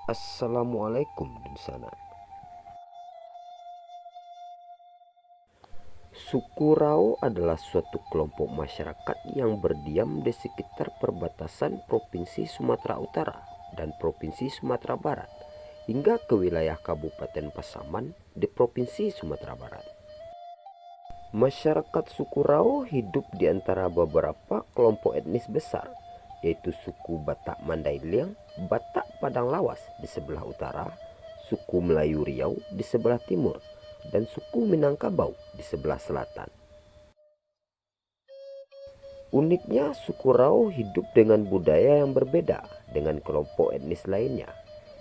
Assalamualaikum di sana. Suku Rao adalah suatu kelompok masyarakat yang berdiam di sekitar perbatasan Provinsi Sumatera Utara dan Provinsi Sumatera Barat hingga ke wilayah Kabupaten Pasaman di Provinsi Sumatera Barat. Masyarakat suku Rao hidup di antara beberapa kelompok etnis besar, yaitu suku Batak Mandailing, Batak Padang Lawas di sebelah utara, suku Melayu Riau di sebelah timur, dan suku Minangkabau di sebelah selatan. Uniknya, suku Rao hidup dengan budaya yang berbeda dengan kelompok etnis lainnya.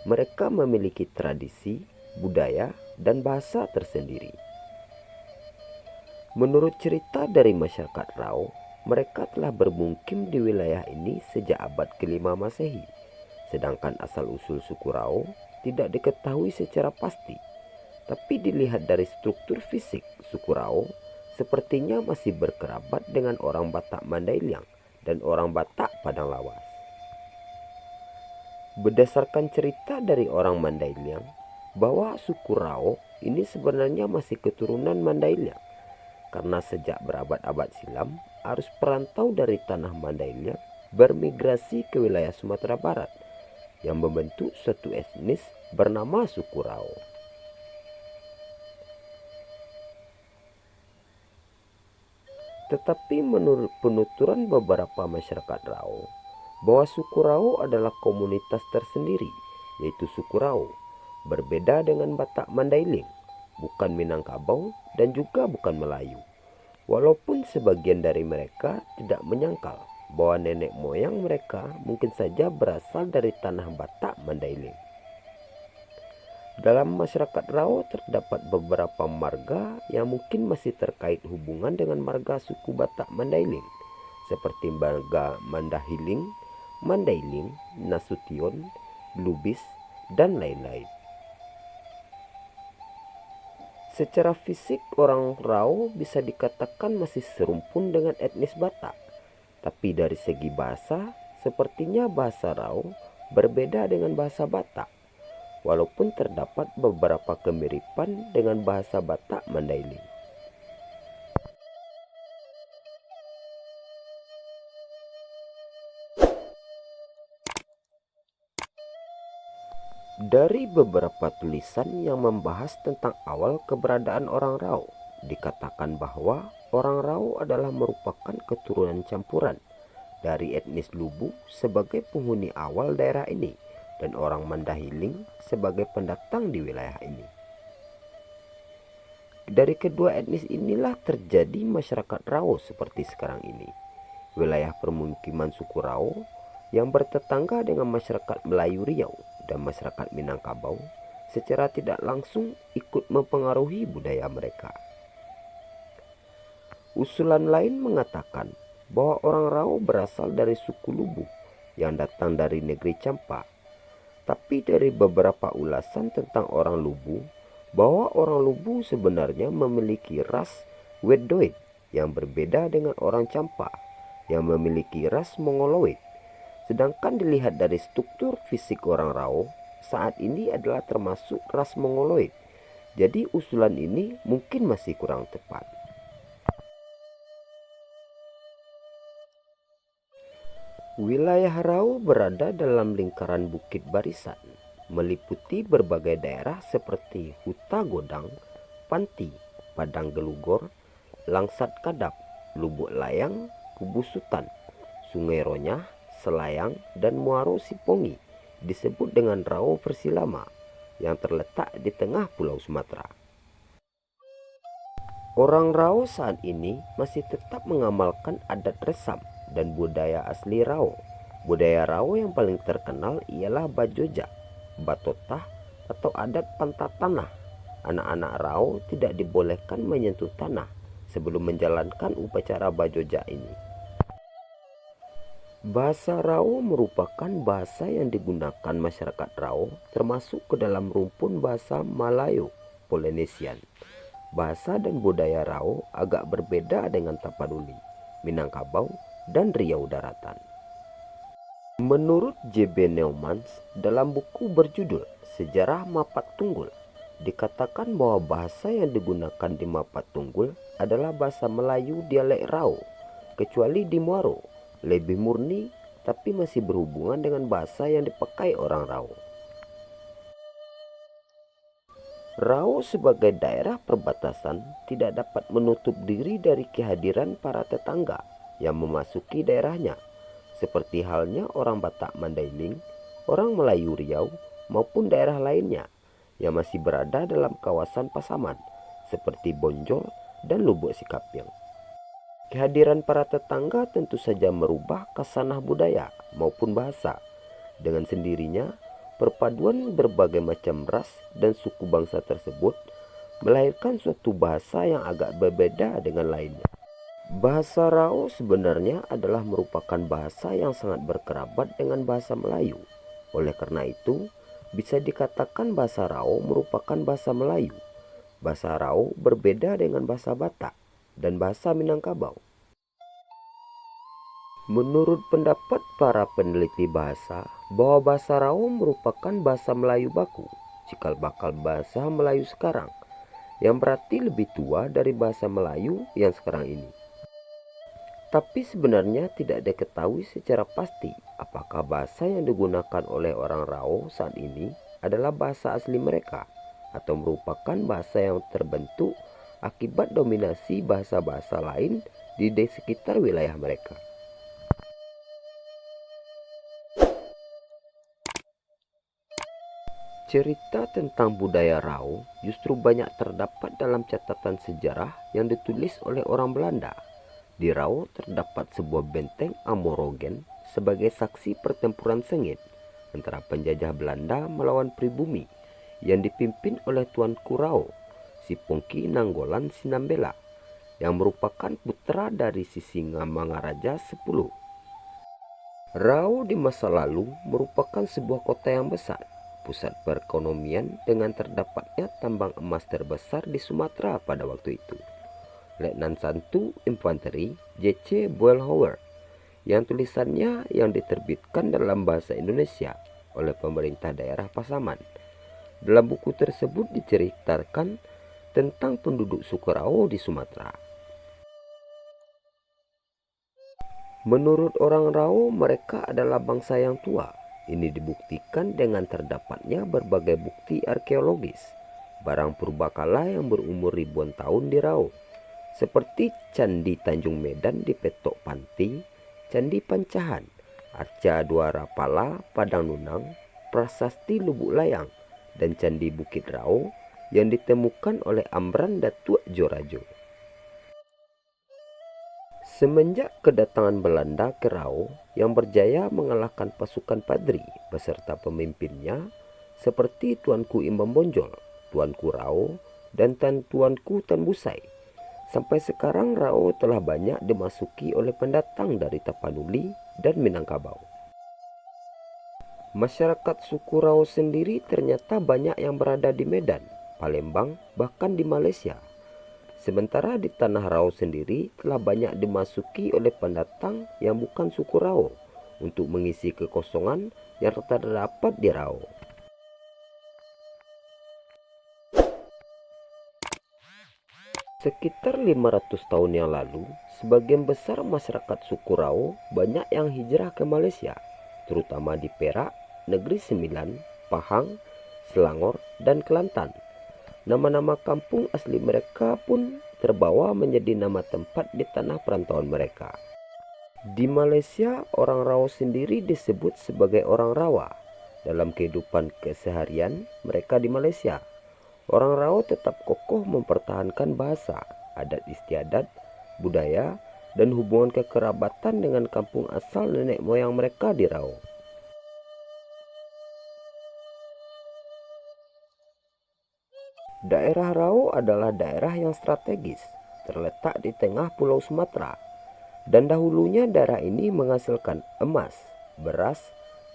Mereka memiliki tradisi, budaya, dan bahasa tersendiri. Menurut cerita dari masyarakat Rao, mereka telah bermukim di wilayah ini sejak abad ke-5 Masehi. Sedangkan asal-usul suku Rao tidak diketahui secara pasti. Tapi dilihat dari struktur fisik, suku Rao sepertinya masih berkerabat dengan orang Batak Mandailing dan orang Batak Padang Lawas. Berdasarkan cerita dari orang Mandailing, bahwa suku Rao ini sebenarnya masih keturunan Mandailing. Karena sejak berabad-abad silam, arus perantau dari tanah Mandailing bermigrasi ke wilayah Sumatera Barat yang membentuk suatu etnis bernama suku Rao. Tetapi menurut penuturan beberapa masyarakat Rao, bahwa suku Rao adalah komunitas tersendiri, yaitu suku Rao, berbeda dengan Batak Mandailing, bukan Minangkabau, dan juga bukan Melayu. Walaupun sebagian dari mereka tidak menyangkal bahwa nenek moyang mereka mungkin saja berasal dari tanah Batak Mandailing. Dalam masyarakat Rao terdapat beberapa marga yang mungkin masih terkait hubungan dengan marga suku Batak Mandailing, seperti marga Mandahiling, Mandailing, Nasution, Lubis, dan lain-lain. Secara fisik, orang Rao bisa dikatakan masih serumpun dengan etnis Batak. Tapi dari segi bahasa, sepertinya bahasa Rao berbeda dengan bahasa Batak. Walaupun terdapat beberapa kemiripan dengan bahasa Batak Mandailing. Dari beberapa tulisan yang membahas tentang awal keberadaan orang Rao, dikatakan bahwa orang Rao adalah merupakan keturunan campuran dari etnis Lubu sebagai penghuni awal daerah ini dan orang Mandahiling sebagai pendatang di wilayah ini. Dari kedua etnis inilah terjadi masyarakat Rao seperti sekarang ini. Wilayah permukiman suku Rao yang bertetangga dengan masyarakat Melayu Riau dan masyarakat Minangkabau secara tidak langsung ikut mempengaruhi budaya mereka. Usulan lain mengatakan bahwa orang Rao berasal dari suku Lubu yang datang dari negeri Campa. Tapi dari beberapa ulasan tentang orang Lubu, bahwa orang Lubu sebenarnya memiliki ras Wedoid yang berbeda dengan orang Campa yang memiliki ras Mongoloid. Sedangkan dilihat dari struktur fisik orang Rao, saat ini adalah termasuk ras Mongoloid. Jadi usulan ini mungkin masih kurang tepat. Wilayah Rao berada dalam lingkaran Bukit Barisan, meliputi berbagai daerah seperti Huta Godang, Panti, Padang Gelugor, Langsat Kadap, Lubuk Layang, Kubusutan, Sungai Ronyah, Selayang, dan Muaro Sipongi, disebut dengan Rao Persilama, yang terletak di tengah Pulau Sumatera. Orang Rao saat ini masih tetap mengamalkan adat resam dan budaya asli Rao. Budaya Rao yang paling terkenal ialah Bajoja, Batotah, atau adat pantat tanah. Anak-anak Rao tidak dibolehkan menyentuh tanah sebelum menjalankan upacara Bajoja ini. Bahasa Rao merupakan bahasa yang digunakan masyarakat Rao termasuk ke dalam rumpun bahasa Malayo Polynesian. Bahasa dan budaya Rao agak berbeda dengan Tapanuli, Minangkabau, dan Riau Daratan. Menurut J.B. Neumans dalam buku berjudul Sejarah Mapat Tunggul, dikatakan bahwa bahasa yang digunakan di Mapat Tunggul adalah bahasa Melayu dialek Rau, kecuali di Muaro, lebih murni tapi masih berhubungan dengan bahasa yang dipakai orang Rau. Rau sebagai daerah perbatasan tidak dapat menutup diri dari kehadiran para tetangga yang memasuki daerahnya, seperti halnya orang Batak Mandailing, orang Melayu Riau, maupun daerah lainnya yang masih berada dalam kawasan Pasaman, seperti Bonjol dan Lubuk Sikapyang. Kehadiran para tetangga tentu saja merubah khasanah budaya maupun bahasa. Dengan sendirinya, perpaduan berbagai macam ras dan suku bangsa tersebut melahirkan suatu bahasa yang agak berbeda dengan lainnya. Bahasa Rau sebenarnya adalah merupakan bahasa yang sangat berkerabat dengan bahasa Melayu. Oleh karena itu, bisa dikatakan bahasa Rau merupakan bahasa Melayu. Bahasa Rau berbeda dengan bahasa Batak dan bahasa Minangkabau. Menurut pendapat para peneliti bahasa, bahwa bahasa Rau merupakan bahasa Melayu baku, cikal bakal bahasa Melayu sekarang, yang berarti lebih tua dari bahasa Melayu yang sekarang ini. Tapi sebenarnya tidak diketahui secara pasti apakah bahasa yang digunakan oleh orang Rau saat ini adalah bahasa asli mereka atau merupakan bahasa yang terbentuk akibat dominasi bahasa-bahasa lain di sekitar wilayah mereka. Cerita tentang budaya Rau justru banyak terdapat dalam catatan sejarah yang ditulis oleh orang Belanda. Di Rau terdapat sebuah benteng Amorogen sebagai saksi pertempuran sengit antara penjajah Belanda melawan pribumi yang dipimpin oleh Tuanku Rau, si Pongki Nanggolan Sinambela, yang merupakan putra dari Sisingamangaraja X. Rau di masa lalu merupakan sebuah kota yang besar, pusat perekonomian dengan terdapatnya tambang emas terbesar di Sumatera pada waktu itu. Letnan Santu Infanteri J.C. Boelhauer yang tulisannya yang diterbitkan dalam bahasa Indonesia oleh pemerintah daerah Pasaman. Dalam buku tersebut diceritakan tentang penduduk suku Rau di Sumatera. Menurut orang Rau, mereka adalah bangsa yang tua. Ini dibuktikan dengan terdapatnya berbagai bukti arkeologis, barang purbakala yang berumur ribuan tahun di Rau, seperti Candi Tanjung Medan di Petok Panti, Candi Pancahan, Arca Duara Pala, Padang Nunang, Prasasti Lubuk Layang, dan Candi Bukit Rau yang ditemukan oleh Amran Datuk Jorajo. Semenjak kedatangan Belanda ke Rau yang berjaya mengalahkan pasukan Padri beserta pemimpinnya seperti Tuanku Imam Bonjol, Tuanku Rau, dan Tuanku Tan Busai, sampai sekarang Rau telah banyak dimasuki oleh pendatang dari Tapanuli dan Minangkabau. Masyarakat suku Rau sendiri ternyata banyak yang berada di Medan, Palembang, bahkan di Malaysia. Sementara di tanah Rau sendiri telah banyak dimasuki oleh pendatang yang bukan suku Rau untuk mengisi kekosongan yang terdapat di Rau. Sekitar 500 tahun yang lalu, sebagian besar masyarakat suku Rau banyak yang hijrah ke Malaysia, terutama di Perak, Negeri Sembilan, Pahang, Selangor, dan Kelantan. Nama-nama kampung asli mereka pun terbawa menjadi nama tempat di tanah perantauan mereka. Di Malaysia, orang Rau sendiri disebut sebagai orang Rawa. Dalam kehidupan keseharian mereka di Malaysia, orang Rau tetap kokoh mempertahankan bahasa, adat istiadat, budaya, dan hubungan kekerabatan dengan kampung asal nenek moyang mereka di Rau. Daerah Rau adalah daerah yang strategis, terletak di tengah Pulau Sumatera, dan dahulunya daerah ini menghasilkan emas, beras,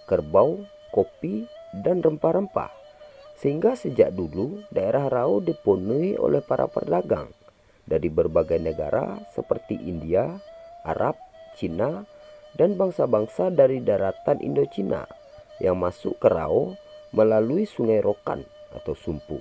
kerbau, kopi, dan rempah-rempah. Sehingga sejak dulu daerah Rau dipenuhi oleh para pedagang dari berbagai negara seperti India, Arab, Cina, dan bangsa-bangsa dari daratan Indochina yang masuk ke Rao melalui Sungai Rokan atau Sumpu.